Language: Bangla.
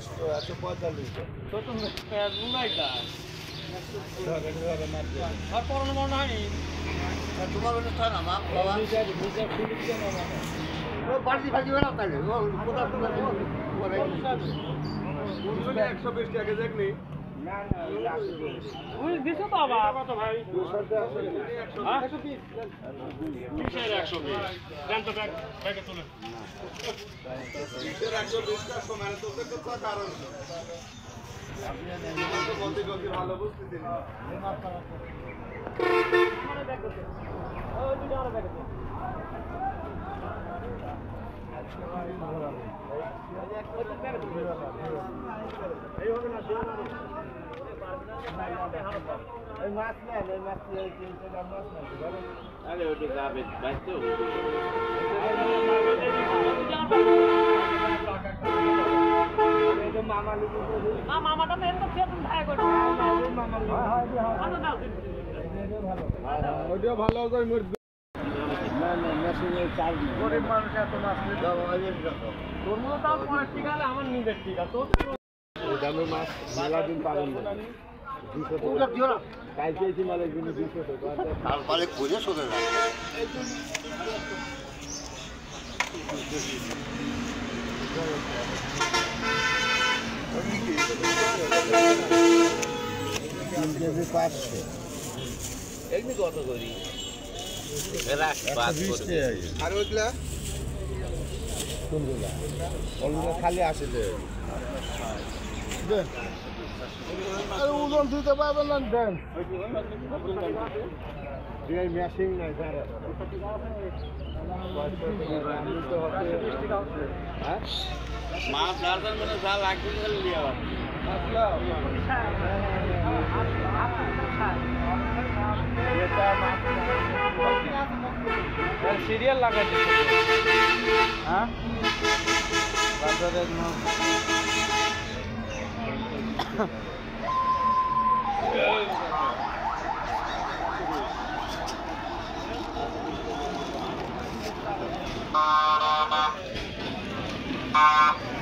145 তো তুমি বুনাই দাস আর করোনা মনে হয়নি তোমার অনুষ্ঠান আমার বাবা বাড়তি ভাজি বেড়া তাহলে কোথাও 120 টাকা দেখনি দিছো তো আবার কত ভাই 200 টাকা 120 টাকা সময় তো কারণ আপনি বলতে গতি ভালো বুঝতেছেন মানে দেখো ও দুটো আর দেখো এই হবে না দিও না এই মাছ না এই মাছ এই তিনটা মাছ না আরে ওটা যাবে ভাই তো না মামাটা তো এত খেয়ে তুমি ভাই করো মামা ভালো না ওইটা ভালো করে মুর না না মেশিনে চার্জ গরিব মানুষ এত মাছ নিতে তোর মতো তাও 5 টাকা হলে আমার নিজের টাকা তোর ওই দামের মাছ মেলা দিন পাবেন না 200 টাকা দিও না কালকে এসে মালের জন্য 200 টাকা তারপরে খুঁজে শোধে না কেজি 500 এমনি কত করি রাখ বাদ করে আর ওইগুলা কোনগুলা ওগুলো খালি আসে যে আরে ওজন দিতে পারবেন না দেন এই মেশিন নাই স্যার হ্যাঁ মাছ দাঁড়ান মানে যা লাগবে তাহলে নিয়ে আবার সিরিয়াল লাগাই দিচ্ছে হ্যাঁ বাজারের মাছ Ah